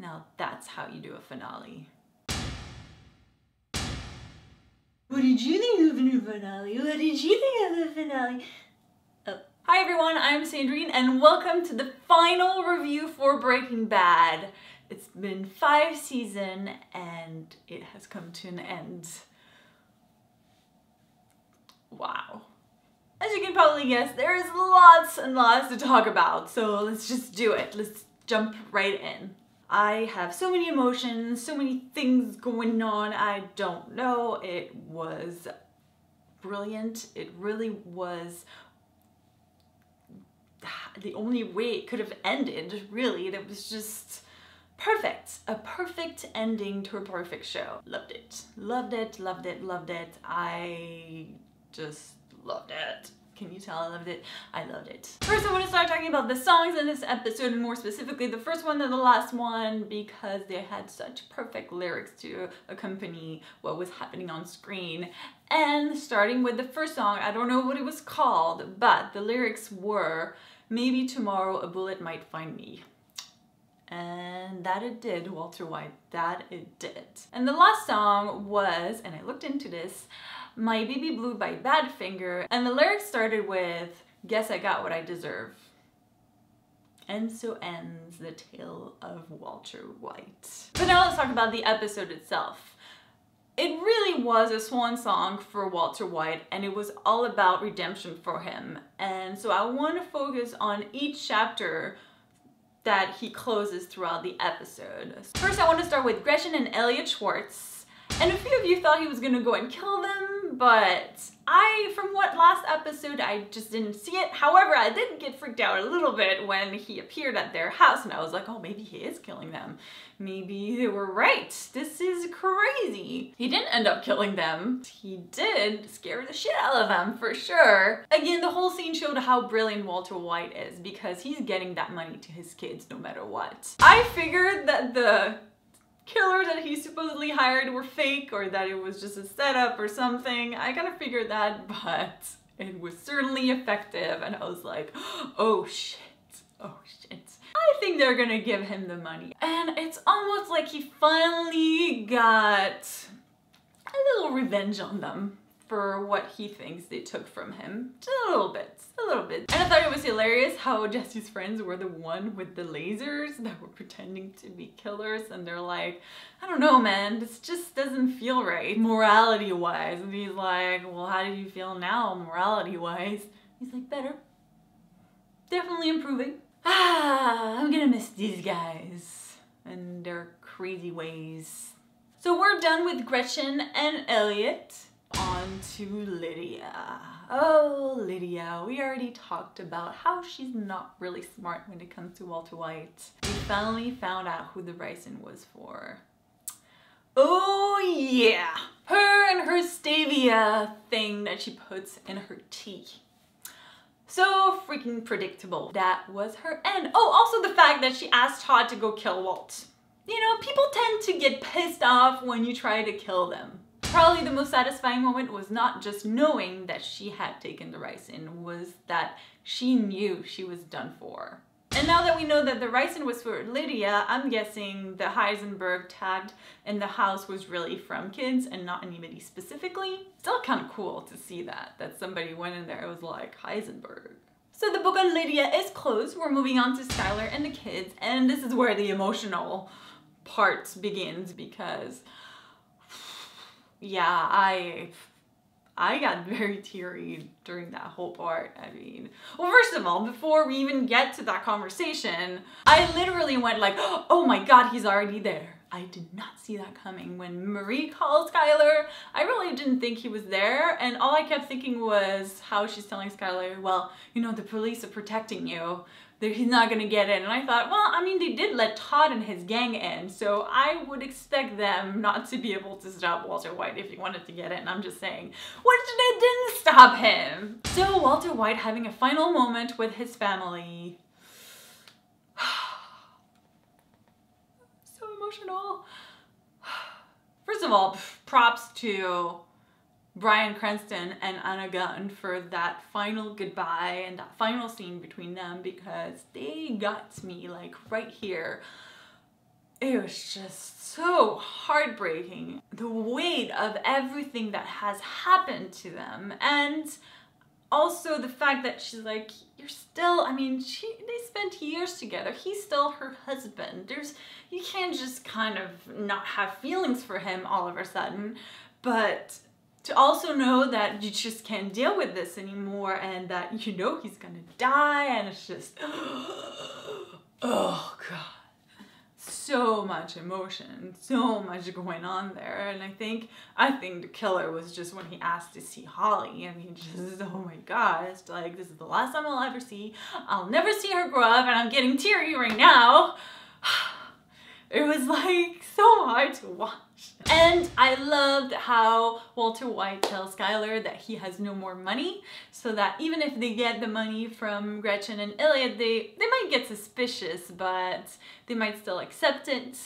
Now that's how you do a finale. What did you think of the finale? What did you think of the finale? Oh. Hi everyone, I'm Sandrine and welcome to the final review for Breaking Bad. It's been 5 seasons and it has come to an end. Wow. As you can probably guess, there is lots and lots to talk about, so let's just do it. Let's jump right in. I have so many emotions, so many things going on, I don't know. It was brilliant. It really was the only way it could have ended, really. That was just perfect. A perfect ending to a perfect show. Loved it. Loved it, loved it, loved it. I just loved it. Can you tell I loved it? I loved it. First I want to start talking about the songs in this episode, and more specifically the first one and the last one, because they had such perfect lyrics to accompany what was happening on screen. And starting with the first song, I don't know what it was called, but the lyrics were, "Maybe tomorrow a bullet might find me." And that it did, Walter White, that it did. And the last song was, and I looked into this, "My Baby Blue" by Badfinger, and the lyrics started with, "Guess I got what I deserve." And so ends the tale of Walter White. But now let's talk about the episode itself. It really was a swan song for Walter White, and it was all about redemption for him. And so I want to focus on each chapter that he closes throughout the episode. First, I want to start with Gretchen and Elliott Schwartz. And a few of you thought he was gonna go and kill them, but from what last episode, I just didn't see it. However, I did get freaked out a little bit when he appeared at their house, and I was like, oh, maybe he is killing them. Maybe they were right. This is crazy. He didn't end up killing them. He did scare the shit out of them, for sure. Again, the whole scene showed how brilliant Walter White is, because he's getting that money to his kids no matter what. I figured that the killers that he supposedly hired were fake, or that it was just a setup or something. I kind of figured that, but it was certainly effective, and I was like, oh shit, oh shit. I think they're gonna give him the money. And it's almost like he finally got a little revenge on them for what he thinks they took from him. Just a little bit, a little bit. And I thought it was hilarious how Jesse's friends were the one with the lasers that were pretending to be killers, and they're like, I don't know, man, this just doesn't feel right morality-wise. And he's like, well, how do you feel now morality-wise? He's like, better. Definitely improving. I'm gonna miss these guys and their crazy ways. So we're done with Gretchen and Elliott. On to Lydia. Oh, Lydia. We already talked about how she's not really smart when it comes to Walter White. We finally found out who the ricin was for. Oh yeah! Her and her stevia thing that she puts in her tea. So freaking predictable. That was her end. Oh, also the fact that she asked Todd to go kill Walt. You know, people tend to get pissed off when you try to kill them. Probably the most satisfying moment was not just knowing that she had taken the ricin, was that she knew she was done for. And now that we know that the ricin was for Lydia, I'm guessing the Heisenberg tagged in the house was really from kids and not anybody specifically. Still kind of cool to see that somebody went in there and was like, Heisenberg. So the book on Lydia is closed. We're moving on to Skyler and the kids, and this is where the emotional part begins, because yeah, I got very teary during that whole part. I mean, well, first of all, before we even get to that conversation, I literally went like, oh my God, he's already there. I did not see that coming. When Marie called Skyler, I really didn't think he was there, and all I kept thinking was how she's telling Skyler, well, you know, the police are protecting you. He's not gonna get in. And I thought, well, I mean, they did let Todd and his gang in, so I would expect them not to be able to stop Walter White if he wanted to get in. I'm just saying, which they didn't stop him. So Walter White having a final moment with his family. So emotional. First of all, props to Bryan Cranston and Anna Gunn for that final goodbye and that final scene between them, because they got me like right here. it was just so heartbreaking. The weight of everything that has happened to them, and also the fact that she's like, you're still, I mean, they spent years together. He's still her husband. You can't just kind of not have feelings for him all of a sudden. But to also know that you just can't deal with this anymore, and that you know he's gonna die, and it's just, oh God. So much emotion, so much going on there. And I think the killer was just when he asked to see Holly. I mean, just, oh my God, it's like, this is the last time I'll ever see. I'll never see her grow up, and I'm getting teary right now. It was like so hard to watch. And I loved how Walter White tells Skyler that he has no more money, so that even if they get the money from Gretchen and Elliott, they might get suspicious, but they might still accept it.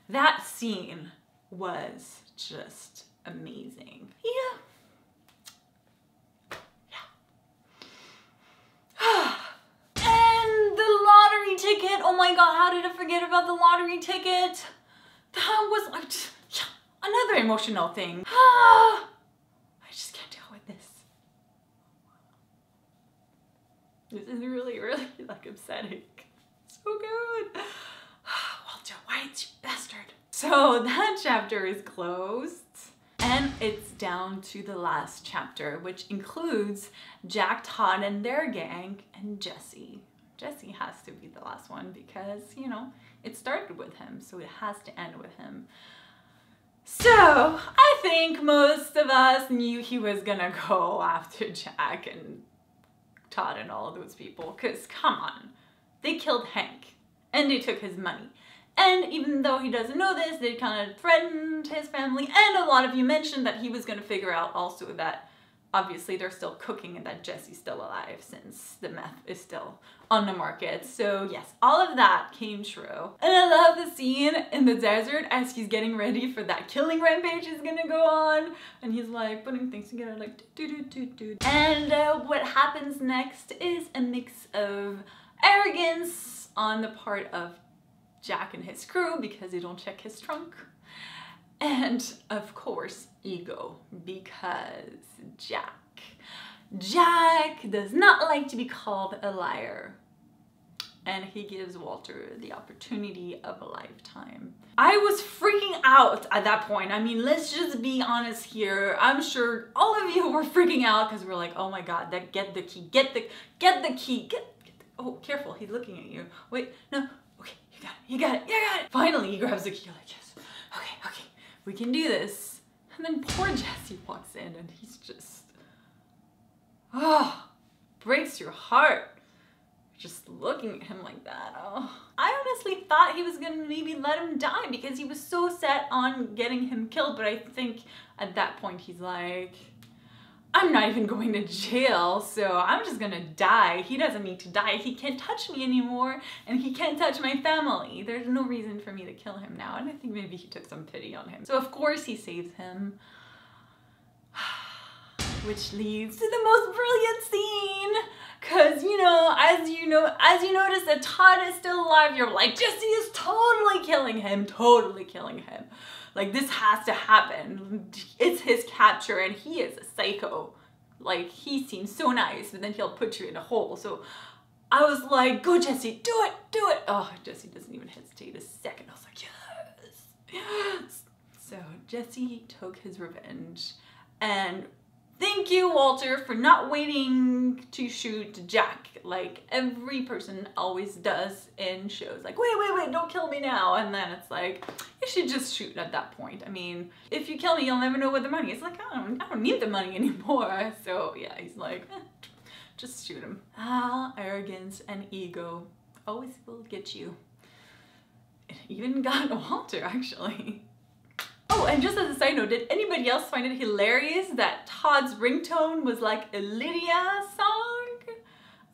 That scene was just amazing. Yeah. And the lottery ticket. Oh my God, how did I forget about the lottery ticket? That was like, another emotional thing. I just can't deal with this. This is really, really like upsetting. So good. Walter White, you bastard. So that chapter is closed, and it's down to the last chapter, which includes Jack, Todd, and their gang, and Jesse. Jesse has to be the last one because, you know, it started with him, so it has to end with him. So, I think most of us knew he was gonna go after Jack and Todd and all those people, because come on, they killed Hank, and they took his money. And even though he doesn't know this, they kind of threatened his family, and a lot of you mentioned that he was gonna figure out also that obviously they're still cooking and that Jesse's still alive since the meth is still on the market. So yes, all of that came true. And I love the scene in the desert as he's getting ready for that killing rampage is gonna go on. And he's like putting things together like do. And what happens next is a mix of arrogance on the part of Jack and his crew because they don't check his trunk. And of course, ego, because Jack does not like to be called a liar. And he gives Walter the opportunity of a lifetime. I was freaking out at that point. I mean, let's just be honest here. I'm sure all of you were freaking out because we're like, oh my God, get the key, get the key, oh, careful, he's looking at you. Wait, no, okay, you got it. Finally, he grabs the key, you're like, yes, okay, we can do this. And then poor Jesse walks in and he's just, breaks your heart. Just looking at him like that. Oh. I honestly thought he was gonna maybe let him die because he was so set on getting him killed, but I think at that point he's like, I'm not even going to jail, so I'm just gonna die. He doesn't need to die. He can't touch me anymore, and he can't touch my family. There's no reason for me to kill him now, and I think maybe he took some pity on him. So of course he saves him. Which leads to the most brilliant scene. Cause as you notice that Todd is still alive, you're like, Jesse is totally killing him. Like, this has to happen. It's his capture and he is a psycho. Like, he seems so nice, but then he'll put you in a hole. So I was like, go Jesse, do it. Oh, Jesse doesn't even hesitate a second. I was like, yes. So Jesse took his revenge, and thank you, Walter, for not waiting to shoot Jack like every person always does in shows. Like, wait, don't kill me now. And then it's like, you should just shoot at that point. I mean, if you kill me, you'll never know where the money is. Like, I don't need the money anymore. So yeah, he's like, just shoot him. Arrogance and ego always will get you. It even got Walter, actually. Oh, and just as a side note, did anybody else find it hilarious that Todd's ringtone was like a Lydia song?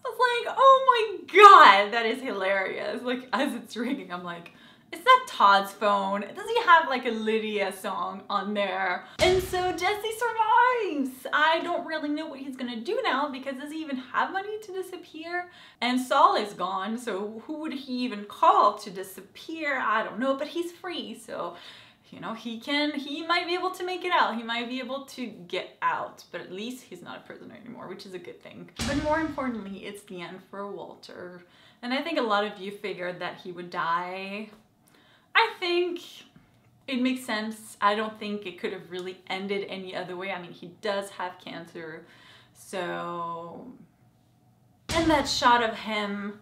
I was like, oh my God, that is hilarious. Like, as it's ringing, I'm like, It's not Todd's phone. Does he have like a Lydia song on there? And so Jesse survives. I don't really know what he's gonna do now because does he even have money to disappear? And Saul is gone, so who would he even call to disappear? I don't know, but he's free, so you know, he might be able to make it out. He might be able to get out, but at least he's not a prisoner anymore, which is a good thing. But more importantly, it's the end for Walter. And I think a lot of you figured that he would die. I think it makes sense. I don't think it could have really ended any other way. I mean, he does have cancer, so... And that shot of him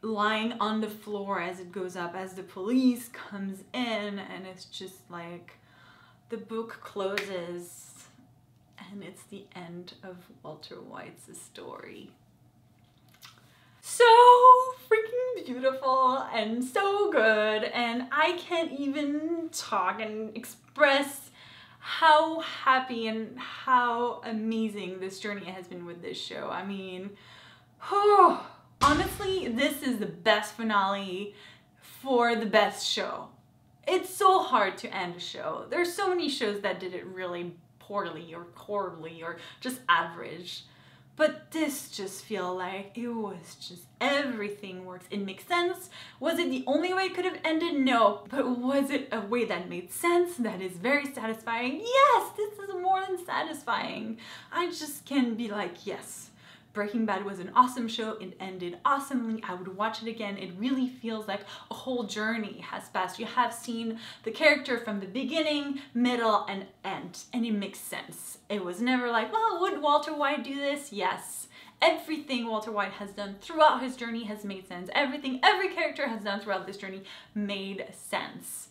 lying on the floor as it goes up, as the police comes in, and it's just like the book closes and it's the end of Walter White's story. So freaking beautiful and so good, and I can't even talk and express how happy and how amazing this journey has been with this show. I mean, oh, honestly, this is the best finale for the best show. It's so hard to end a show. There's so many shows that did it really poorly or poorly or just average. But this just feel like it was just everything works. It makes sense. Was it the only way it could have ended? No. But was it a way that made sense? That is very satisfying? Yes, this is more than satisfying. I just can be like, yes. Breaking Bad was an awesome show. It ended awesomely. I would watch it again. It really feels like a whole journey has passed. You have seen the character from the beginning, middle, and end, and it makes sense. It was never like, well, would Walter White do this? Yes. Everything Walter White has done throughout his journey has made sense. Everything every character has done throughout this journey made sense.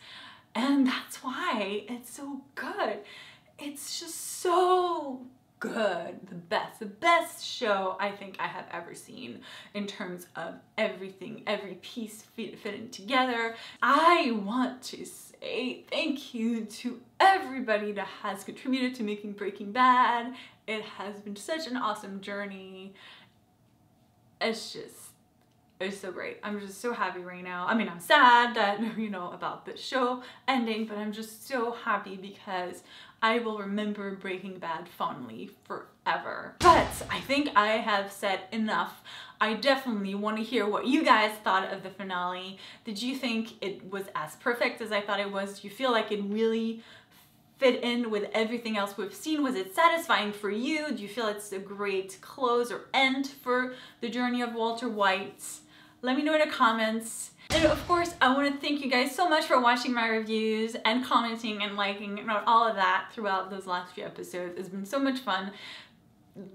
And that's why it's so good. It's just so good. The best show I think I have ever seen in terms of everything, every piece fitting together. I want to say thank you to everybody that has contributed to making Breaking Bad. It has been such an awesome journey. It's so great. I'm just so happy right now. I mean, I'm sad that, you know, about the show ending, but I'm just so happy because I will remember Breaking Bad fondly forever. But I think I have said enough. I definitely want to hear what you guys thought of the finale. Did you think it was as perfect as I thought it was? Do you feel like it really fit in with everything else we've seen? Was it satisfying for you? Do you feel it's a great close or end for the journey of Walter White? Let me know in the comments. And of course, I want to thank you guys so much for watching my reviews and commenting and liking and all of that throughout those last few episodes. It's been so much fun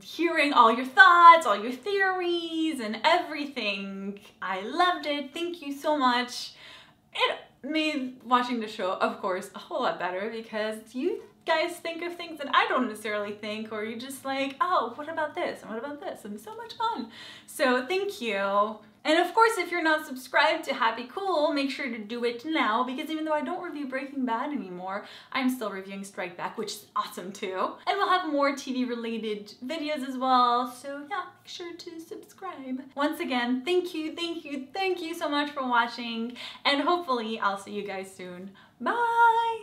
hearing all your thoughts, all your theories, and everything. I loved it. Thank you so much. It made watching the show, of course, a whole lot better because you guys think of things that I don't necessarily think, or you're just like, oh, what about this? And what about this? And so much fun. So thank you. And of course, if you're not subscribed to Happy Cool, make sure to do it now, because even though I don't review Breaking Bad anymore, I'm still reviewing Strike Back, which is awesome too. And we'll have more TV related videos as well. So yeah, make sure to subscribe. Once again, thank you so much for watching, and hopefully I'll see you guys soon. Bye!